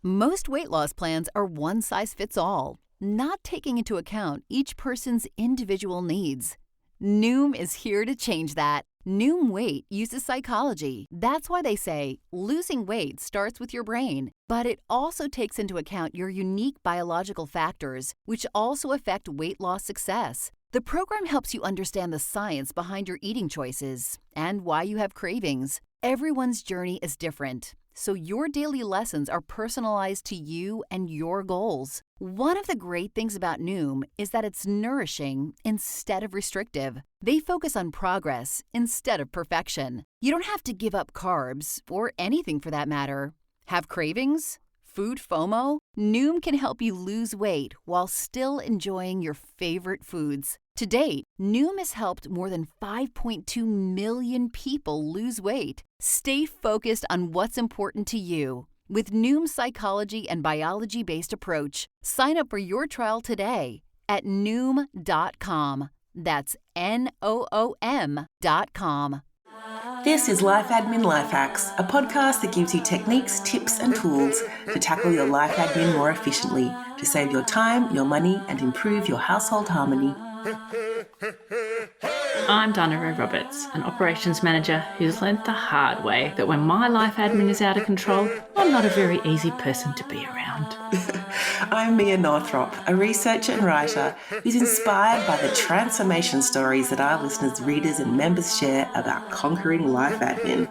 Most weight loss plans are one size fits all, not taking into account each person's individual needs. Noom is here to change that. Noom Weight uses psychology. That's why they say losing weight starts with your brain. But it also takes into account your unique biological factors, which also affect weight loss success. The program helps you understand the science behind your eating choices and why you have cravings. Everyone's journey is different, so your daily lessons are personalized to you and your goals. One of the great things about Noom is that it's nourishing instead of restrictive. They focus on progress instead of perfection. You don't have to give up carbs, or anything for that matter. Have cravings? Food FOMO? Noom can help you lose weight while still enjoying your favorite foods. To date, Noom has helped more than 5.2 million people lose weight. Stay focused on what's important to you. With Noom's psychology and biology-based approach, sign up for your trial today at Noom.com. That's Noom.com. This is Life Admin Life Hacks, a podcast that gives you techniques, tips and tools to tackle your life admin more efficiently, to save your time, your money and improve your household harmony. I'm Dinah Roberts, an operations manager who's learnt the hard way that when my life admin is out of control, I'm not a very easy person to be around. I'm Mia Northrop, a researcher and writer who's inspired by the transformation stories that our listeners, readers and members share about conquering life admin.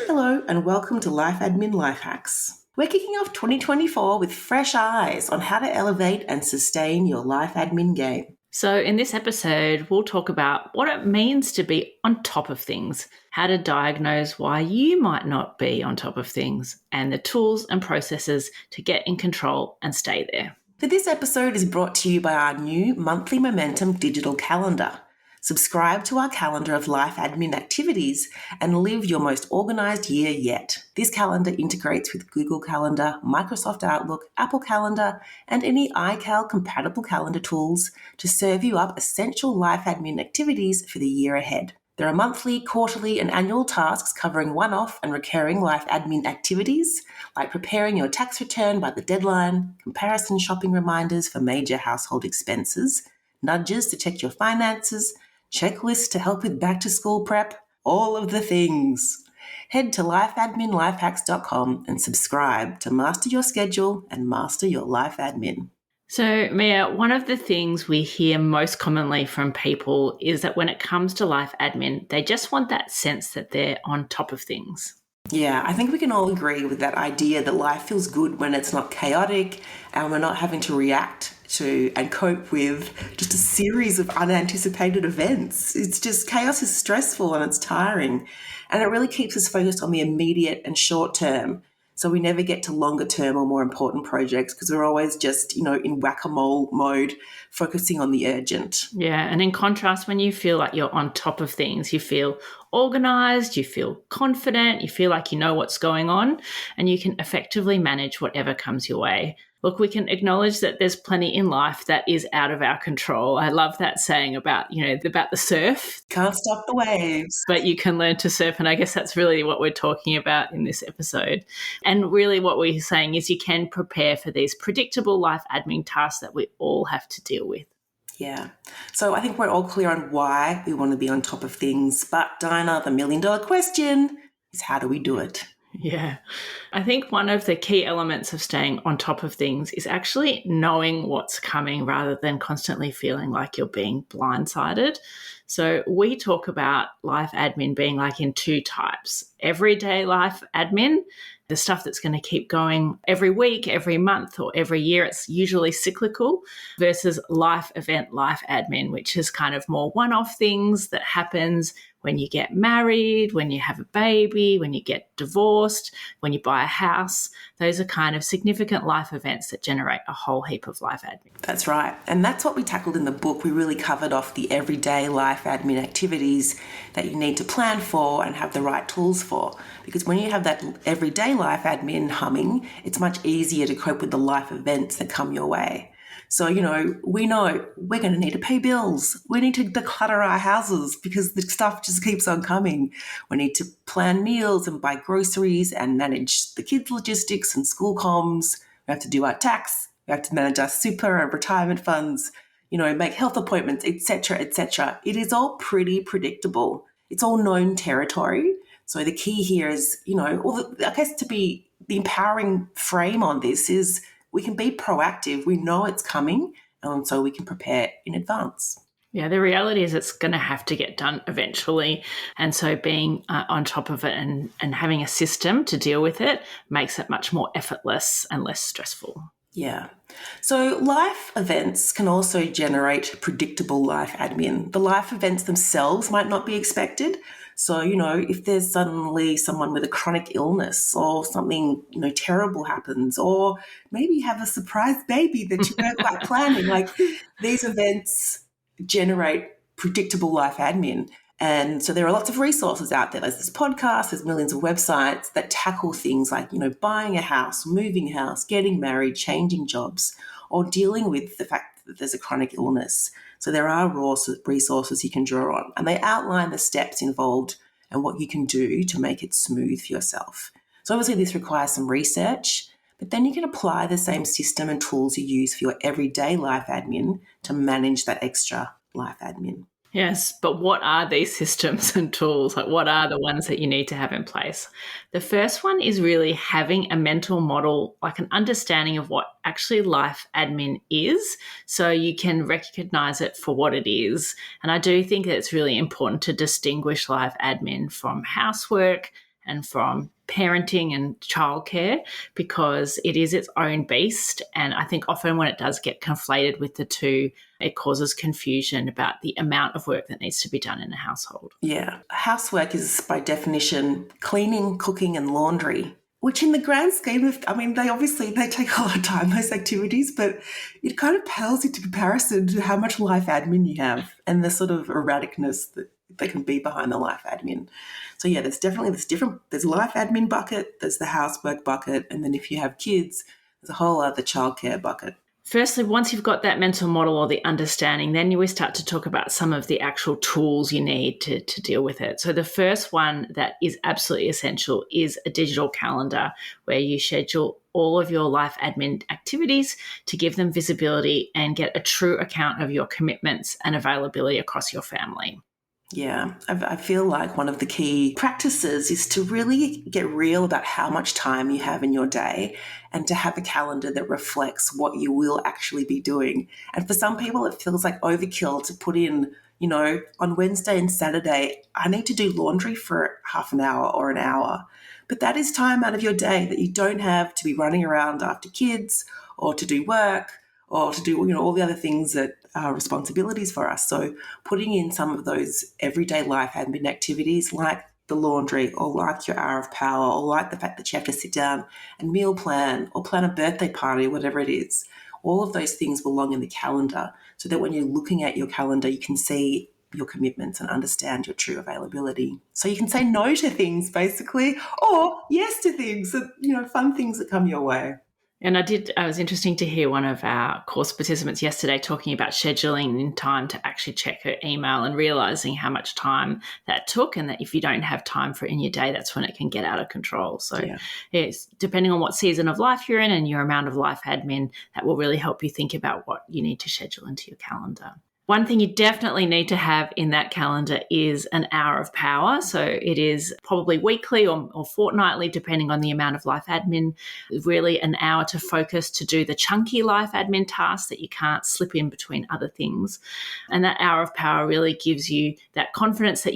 Hello and welcome to Life Admin Life Hacks. We're kicking off 2024 with fresh eyes on how to elevate and sustain your life admin game. So in this episode, we'll talk about what it means to be on top of things, how to diagnose why you might not be on top of things, and the tools and processes to get in control and stay there. This episode is brought to you by our new monthly Momentum digital calendar. Subscribe to our calendar of life admin activities and live your most organised year yet. This calendar integrates with Google Calendar, Microsoft Outlook, Apple Calendar, and any iCal-compatible calendar tools to serve you up essential life admin activities for the year ahead. There are monthly, quarterly, and annual tasks covering one-off and recurring life admin activities, like preparing your tax return by the deadline, comparison shopping reminders for major household expenses, nudges to check your finances, checklists to help with back-to-school prep, all of the things. Head to lifeadminlifehacks.com and subscribe to master your schedule and master your life admin. So, Mia, one of the things we hear most commonly from people is that when it comes to life admin, they just want that sense that they're on top of things. Yeah, I think we can all agree with that idea that life feels good when it's not chaotic and we're not having to react to and cope with just a series of unanticipated events. It's just chaos is stressful and it's tiring, and it really keeps us focused on the immediate and short term. So we never get to longer term or more important projects because we're always just, in whack-a-mole mode, focusing on the urgent. Yeah, and in contrast, when you feel like you're on top of things, you feel organised, you feel confident, you feel like you know what's going on, and you can effectively manage whatever comes your way. Look, we can acknowledge that there's plenty in life that is out of our control. I love that saying about the surf. Can't stop the waves. But you can learn to surf. And I guess that's really what we're talking about in this episode. And really what we're saying is you can prepare for these predictable life admin tasks that we all have to deal with. Yeah. So I think we're all clear on why we want to be on top of things. But Dinah, the $1 million question is, how do we do it? Yeah. I think one of the key elements of staying on top of things is actually knowing what's coming rather than constantly feeling like you're being blindsided. So we talk about life admin being like in two types: everyday life admin, the stuff that's going to keep going every week, every month, or every year. It's usually cyclical, versus life event life admin, which is kind of more one-off things that happens when you get married, when you have a baby, when you get divorced, when you buy a house. Those are kind of significant life events that generate a whole heap of life admin. That's right. And that's what we tackled in the book. We really covered off the everyday life admin activities that you need to plan for and have the right tools for. Because when you have that everyday life admin humming, it's much easier to cope with the life events that come your way. So, we know we're going to need to pay bills. We need to declutter our houses because the stuff just keeps on coming. We need to plan meals and buy groceries and manage the kids' logistics and school comms. We have to do our tax. We have to manage our super and retirement funds, make health appointments, etc., etc. It is all pretty predictable. It's all known territory. So the key here is, I guess to be the empowering frame on this is we can be proactive. We know it's coming, and so we can prepare in advance. Yeah, the reality is it's going to have to get done eventually. And so being on top of it and having a system to deal with it makes it much more effortless and less stressful. Yeah. So life events can also generate predictable life admin. The life events themselves might not be expected. So, if there's suddenly someone with a chronic illness or something, terrible happens, or maybe you have a surprise baby that you weren't quite planning, like these events generate predictable life admin. And so there are lots of resources out there. There's this podcast, there's millions of websites that tackle things like, buying a house, moving house, getting married, changing jobs, or dealing with the fact that there's a chronic illness. So there are raw resources you can draw on, and they outline the steps involved and what you can do to make it smooth for yourself. So obviously this requires some research, but then you can apply the same system and tools you use for your everyday life admin to manage that extra life admin. Yes, but what are these systems and tools? Like, what are the ones that you need to have in place? The first one is really having a mental model, like an understanding of what actually life admin is, so you can recognize it for what it is. And I do think that it's really important to distinguish life admin from housework and from parenting and childcare, because it is its own beast. And I think often when it does get conflated with the two, it causes confusion about the amount of work that needs to be done in a household. Yeah. Housework is by definition cleaning, cooking and laundry, which in the grand scheme of, they take a lot of time, those activities, but it kind of pales into comparison to how much life admin you have and the sort of erraticness that can be behind the life admin. So yeah, there's life admin bucket, there's the housework bucket, and then if you have kids, there's a whole other childcare bucket. Firstly, once you've got that mental model or the understanding, then we start to talk about some of the actual tools you need to deal with it. So the first one that is absolutely essential is a digital calendar where you schedule all of your life admin activities to give them visibility and get a true account of your commitments and availability across your family. Yeah, I feel like one of the key practices is to really get real about how much time you have in your day and to have a calendar that reflects what you will actually be doing. And for some people, it feels like overkill to put in, on Wednesday and Saturday, I need to do laundry for half an hour or an hour. But that is time out of your day that you don't have to be running around after kids or to do work or to do, all the other things that are responsibilities for us. So putting in some of those everyday life admin activities like the laundry or like your hour of power or like the fact that you have to sit down and meal plan or plan a birthday party, whatever it is, all of those things belong in the calendar so that when you're looking at your calendar, you can see your commitments and understand your true availability. So you can say no to things basically, or yes to things, fun things that come your way. And it was interesting to hear one of our course participants yesterday talking about scheduling in time to actually check her email and realizing how much time that took, and that if you don't have time for it in your day, that's when it can get out of control. So It's depending on what season of life you're in and your amount of life admin, that will really help you think about what you need to schedule into your calendar. One thing you definitely need to have in that calendar is an hour of power. So it is probably weekly or fortnightly, depending on the amount of life admin, really an hour to focus to do the chunky life admin tasks that you can't slip in between other things. And that hour of power really gives you that confidence that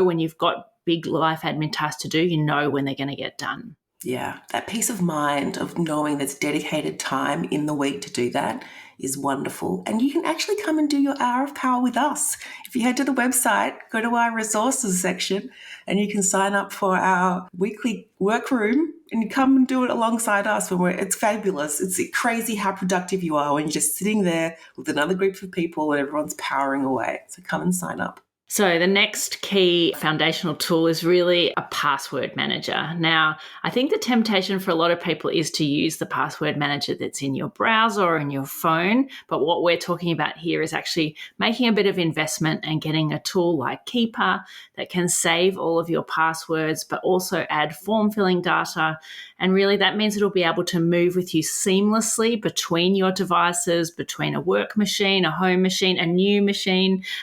when you've got big life admin tasks to do, when they're going to get done. Yeah, that peace of mind of knowing there's dedicated time in the week to do that is wonderful. And you can actually come and do your hour of power with us. If you head to the website, go to our resources section, and you can sign up for our weekly workroom and you come and do it alongside us. It's fabulous. It's crazy how productive you are when you're just sitting there with another group of people and everyone's powering away. So come and sign up. So the next key foundational tool is really a password manager. Now, I think the temptation for a lot of people is to use the password manager that's in your browser or in your phone. But what we're talking about here is actually making a bit of investment and getting a tool like Keeper that can save all of your passwords, but also add form filling data. And really that means it'll be able to move with you seamlessly between your devices, between a work machine, a home machine,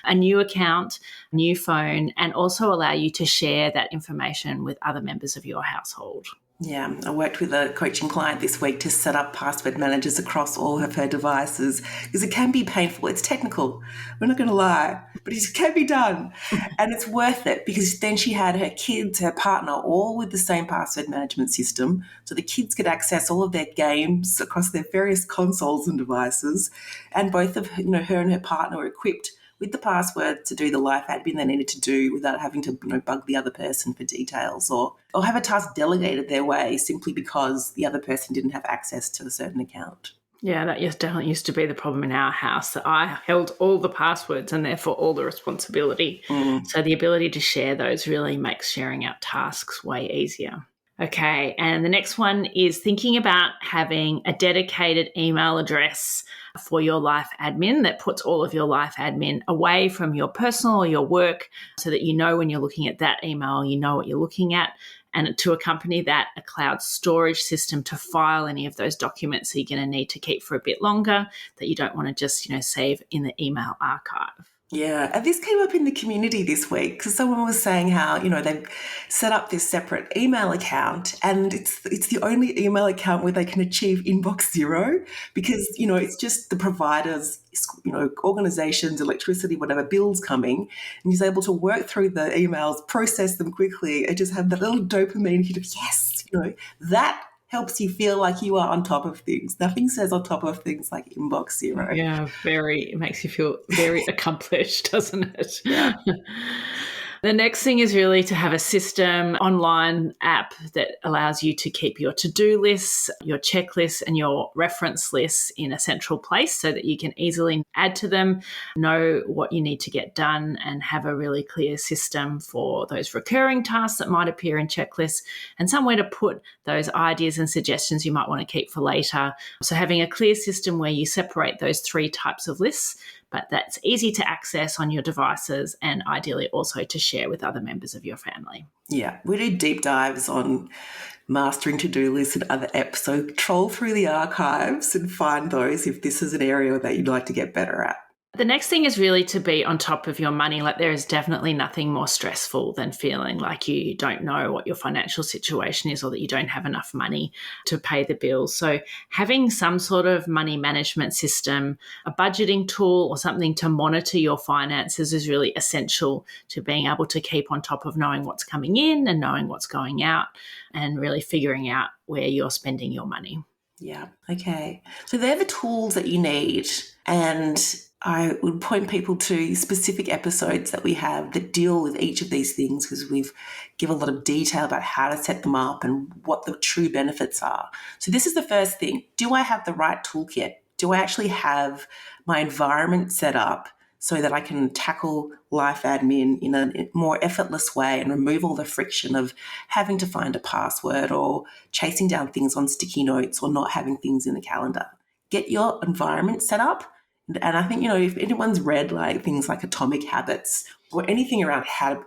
a new account, new phone, and also allow you to share that information with other members of your household. Yeah, I worked with a coaching client this week to set up password managers across all of her devices because it can be painful. It's technical. We're not going to lie, but it can be done. And it's worth it because then she had her kids, her partner, all with the same password management system. So the kids could access all of their games across their various consoles and devices. And both of her and her partner were equipped with the password to do the life admin they needed to do without having to bug the other person for details or have a task delegated their way simply because the other person didn't have access to a certain account. Yeah, that definitely used to be the problem in our house, that I held all the passwords and therefore all the responsibility. So the ability to share those really makes sharing out tasks way easier. Okay, and the next one is thinking about having a dedicated email address for your life admin that puts all of your life admin away from your personal or your work so that you know when you're looking at that email, you know what you're looking at, and to accompany that, a cloud storage system to file any of those documents that you're going to need to keep for a bit longer that you don't want to just, save in the email archive. Yeah, and this came up in the community this week because someone was saying how, they've set up this separate email account and it's the only email account where they can achieve inbox zero because, it's just the providers, organizations, electricity, whatever, bills coming, and he's able to work through the emails, process them quickly and just have that little dopamine hit of, yes, that helps you feel like you are on top of things. Nothing says on top of things like inbox zero. Yeah, it makes you feel very accomplished, doesn't it? Yeah. The next thing is really to have a system, online app that allows you to keep your to-do lists, your checklists, and your reference lists in a central place so that you can easily add to them, know what you need to get done, and have a really clear system for those recurring tasks that might appear in checklists and somewhere to put those ideas and suggestions you might want to keep for later. So having a clear system where you separate those three types of lists, but that's easy to access on your devices and ideally also to share with other members of your family. Yeah, we do deep dives on mastering to-do lists and other apps, so troll through the archives and find those if this is an area that you'd like to get better at. The next thing is really to be on top of your money. Like, there is definitely nothing more stressful than feeling like you don't know what your financial situation is or that you don't have enough money to pay the bills. So having some sort of money management system, a budgeting tool or something to monitor your finances is really essential to being able to keep on top of knowing what's coming in and knowing what's going out and really figuring out where you're spending your money. Yeah, okay. So they're the tools that you need, and I would point people to specific episodes that we have that deal with each of these things because we've given a lot of detail about how to set them up and what the true benefits are. So this is the first thing. Do I have the right toolkit? Do I actually have my environment set up so that I can tackle life admin in a more effortless way and remove all the friction of having to find a password or chasing down things on sticky notes or not having things in the calendar? Get your environment set up. And I think, if anyone's read like things like Atomic Habits or anything around how,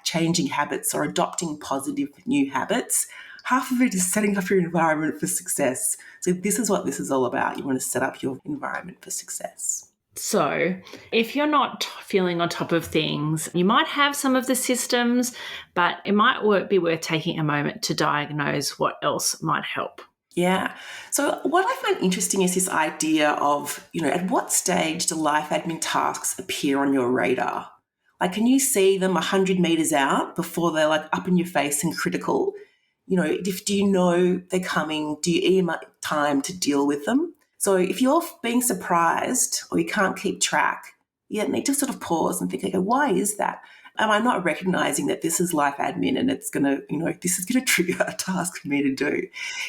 changing habits or adopting positive new habits, half of it is setting up your environment for success. So this is what this is all about. You want to set up your environment for success. So if you're not feeling on top of things, you might have some of the systems, but it might be worth taking a moment to diagnose what else might help. Yeah. So what I find interesting is this idea of, at what stage do life admin tasks appear on your radar? Like, can you see them 100 meters out before they're like up in your face and critical? Do you know they're coming? Do you email time to deal with them? So if you're being surprised or you can't keep track, you need to sort of pause and think, okay, why is that? Am I not recognizing that this is life admin and it's going to, this is going to trigger a task for me to do?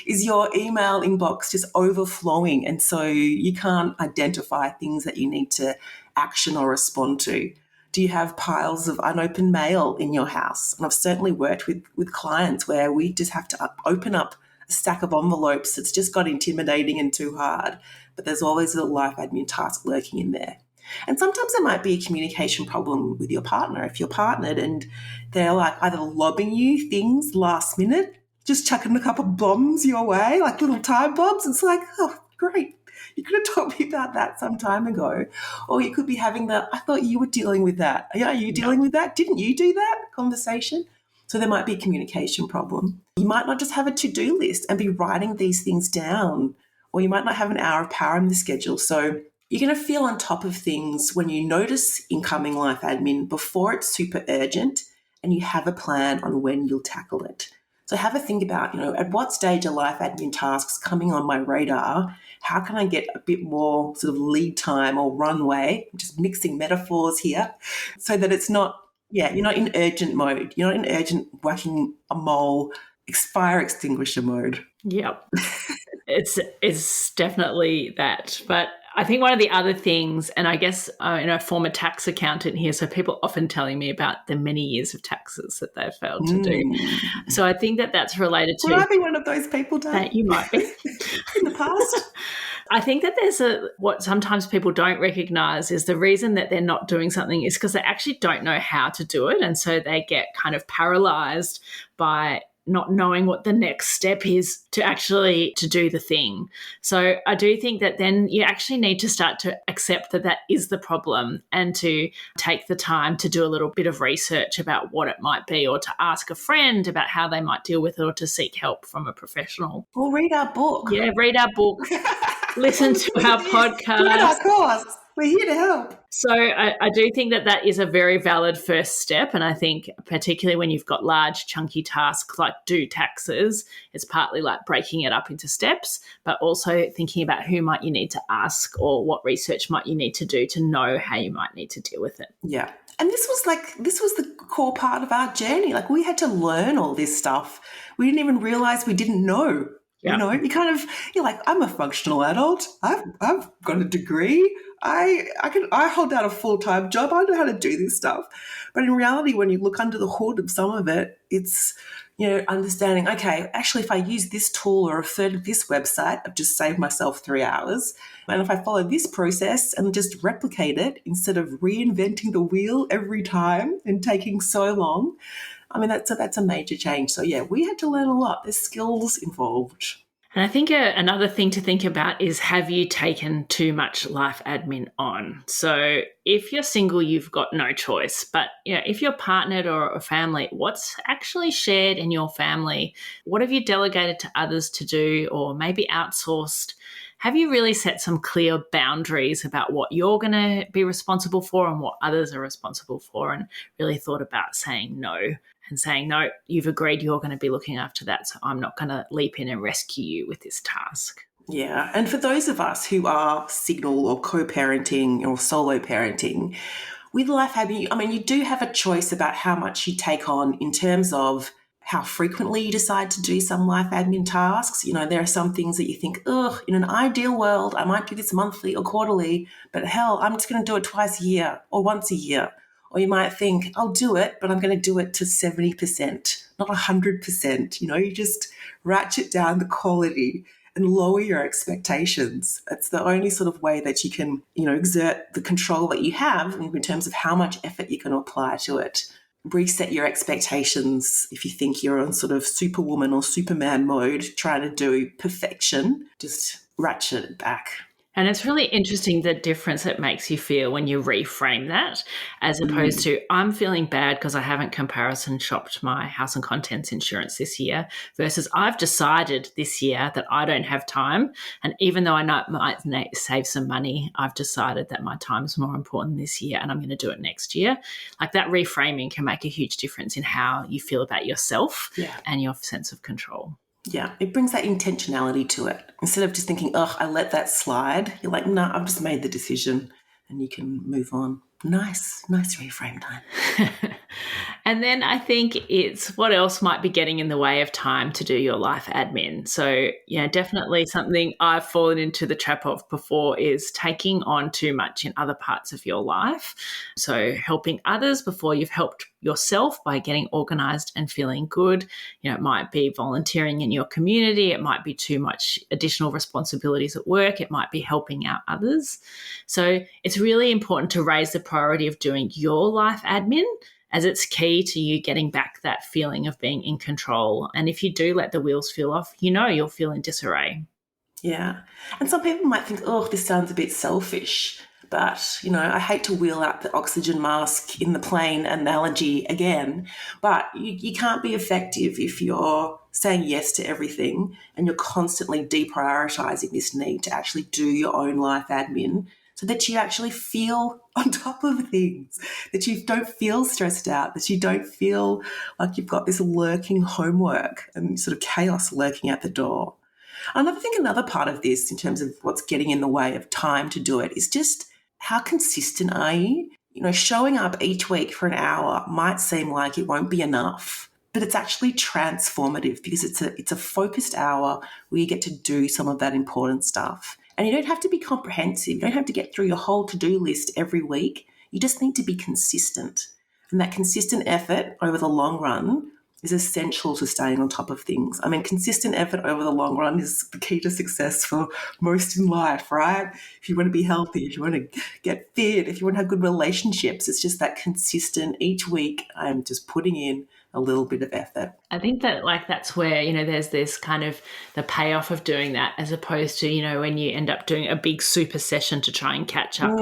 Is your email inbox just overflowing and so you can't identify things that you need to action or respond to? Do you have piles of unopened mail in your house? And I've certainly worked with clients where we just have to open up a stack of envelopes. It's just got intimidating and too hard. But there's always a life admin task lurking in there. And sometimes there might be a communication problem with your partner. If you're partnered and they're like either lobbing you things last minute, just chucking a couple of bombs your way, like little time bombs. It's like, oh, great. You could have told me about that some time ago. Or you could be having I thought you were dealing with that. Are you dealing with that? Didn't you do that conversation? So there might be a communication problem. You might not just have a to-do list and be writing these things down, or you might not have an hour of power in the schedule. So you're going to feel on top of things when you notice incoming life admin before it's super urgent and you have a plan on when you'll tackle it. So have a think about, at what stage are life admin tasks coming on my radar? How can I get a bit more sort of lead time or runway? I'm just mixing metaphors here so that it's not, you're not in urgent mode. You're not in urgent whacking a mole, fire extinguisher mode. Yep. It's definitely that. But I think one of the other things, and I guess, former tax accountant here, so people often telling me about the many years of taxes that they've failed to do. So I think that's related to... Would I be one of those people, Dave? That you might be. In the past. I think that there's what sometimes people don't recognize is the reason that they're not doing something is because they actually don't know how to do it. And so they get kind of paralyzed by not knowing what the next step is to do the thing. So I do think that then you actually need to start to accept that is the problem and to take the time to do a little bit of research about what it might be, or to ask a friend about how they might deal with it, or to seek help from a professional. Or read our book. Yeah, read our book. Listen to our podcast. Get our course. We're here to help. So I do think that is a very valid first step. And I think particularly when you've got large chunky tasks like do taxes, it's partly like breaking it up into steps, but also thinking about who might you need to ask or what research might you need to do to know how you might need to deal with it. Yeah. And this was the core part of our journey. Like we had to learn all this stuff. We didn't even realize we didn't know. Yeah. You're like, I'm a functional adult. I've got a degree. I hold down a full-time job. I know how to do this stuff. But in reality, when you look under the hood of some of it, it's, understanding, okay, actually, if I use this tool or refer to this website, I've just saved myself 3 hours. And if I follow this process and just replicate it instead of reinventing the wheel every time and taking so long, I mean, that's a major change. So, yeah, we had to learn a lot. There's skills involved. And I think another thing to think about is, have you taken too much life admin on? So if you're single, you've got no choice. But if you're partnered or a family, what's actually shared in your family? What have you delegated to others to do, or maybe outsourced? Have you really set some clear boundaries about what you're going to be responsible for and what others are responsible for, and really thought about saying no? And saying, no, you've agreed you're going to be looking after that, so I'm not going to leap in and rescue you with this task. Yeah, and for those of us who are single or co-parenting or solo parenting, with life admin, I mean, you do have a choice about how much you take on in terms of how frequently you decide to do some life admin tasks. There are some things that you think, in an ideal world, I might do this monthly or quarterly, but hell, I'm just going to do it twice a year or once a year. Or you might think, I'll do it, but I'm going to do it to 70%, not 100%. You just ratchet down the quality and lower your expectations. It's the only sort of way that you can, exert the control that you have in terms of how much effort you can apply to it. Reset your expectations. If you think you're on sort of superwoman or superman mode, trying to do perfection, just ratchet it back. And it's really interesting the difference it makes you feel when you reframe that, as opposed to, I'm feeling bad because I haven't comparison shopped my house and contents insurance this year, versus I've decided this year that I don't have time. And even though I know it might save some money, I've decided that my time is more important this year and I'm going to do it next year. Like that reframing can make a huge difference in how you feel about yourself and your sense of control. Yeah, it brings that intentionality to it. Instead of just thinking, I let that slide, you're like, no, I've just made the decision, and you can move on. Nice reframe time. And then I think it's what else might be getting in the way of time to do your life admin. So, definitely something I've fallen into the trap of before is taking on too much in other parts of your life. So, helping others before you've helped yourself by getting organized and feeling good. It might be volunteering in your community. It might be too much additional responsibilities at work. It might be helping out others. So, it's really important to raise the priority of doing your life admin, as it's key to you getting back that feeling of being in control. And if you do let the wheels feel off, you'll feel in disarray. Yeah. And some people might think, oh, this sounds a bit selfish. But, I hate to wheel out the oxygen mask in the plane analogy again, but you can't be effective if you're saying yes to everything and you're constantly deprioritizing this need to actually do your own life admin, so that you actually feel on top of things, that you don't feel stressed out, that you don't feel like you've got this lurking homework and sort of chaos lurking at the door. And I think another part of this, in terms of what's getting in the way of time to do it, is just how consistent are you? Showing up each week for an hour might seem like it won't be enough, but it's actually transformative because it's a focused hour where you get to do some of that important stuff. And you don't have to be comprehensive. You don't have to get through your whole to-do list every week. You just need to be consistent. And that consistent effort over the long run is essential to staying on top of things. I mean, consistent effort over the long run is the key to success for most in life, right? If you want to be healthy, if you want to get fit, if you want to have good relationships, it's just that consistent each week. I'm just putting in a little bit of effort. I think that that's where, there's this kind of the payoff of doing that, as opposed to, when you end up doing a big super session to try and catch up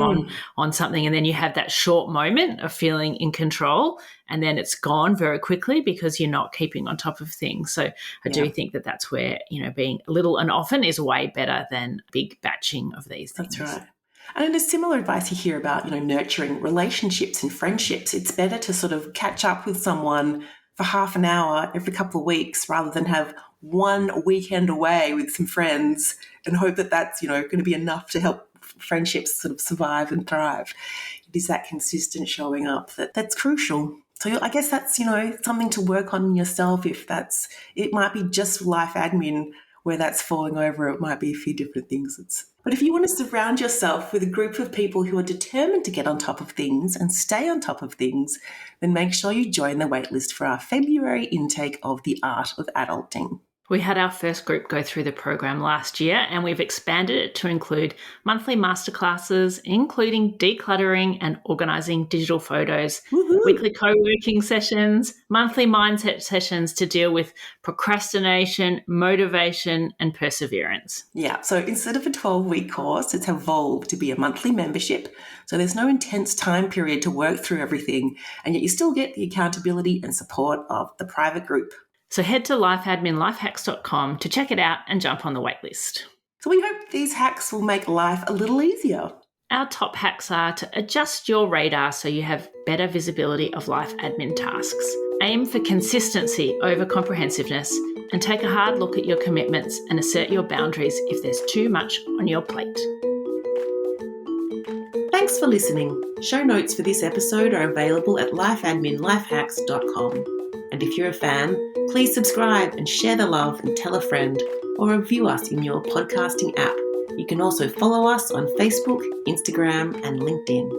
on something, and then you have that short moment of feeling in control and then it's gone very quickly because you're not keeping on top of things. So I do think that that's where, being little and often is way better than big batching of these things. That's right. And there's similar advice you hear about, nurturing relationships and friendships. It's better to sort of catch up with someone for half an hour every couple of weeks rather than have one weekend away with some friends and hope that that's, going to be enough to help friendships sort of survive and thrive. It is that consistent showing up that's crucial. So I guess that's, something to work on yourself. It might be just life admin where that's falling over. It might be a few different things. But if you want to surround yourself with a group of people who are determined to get on top of things and stay on top of things, then make sure you join the waitlist for our February intake of The Art of Adulting. We had our first group go through the program last year, and we've expanded it to include monthly masterclasses, including decluttering and organising digital photos, weekly co-working sessions, monthly mindset sessions to deal with procrastination, motivation, and perseverance. Yeah, so instead of a 12-week course, it's evolved to be a monthly membership. So there's no intense time period to work through everything, and yet you still get the accountability and support of the private group. So head to lifeadminlifehacks.com to check it out and jump on the waitlist. So we hope these hacks will make life a little easier. Our top hacks are to adjust your radar so you have better visibility of life admin tasks. Aim for consistency over comprehensiveness, and take a hard look at your commitments and assert your boundaries if there's too much on your plate. Thanks for listening. Show notes for this episode are available at lifeadminlifehacks.com. And if you're a fan, please subscribe and share the love and tell a friend, or review us in your podcasting app. You can also follow us on Facebook, Instagram, and LinkedIn.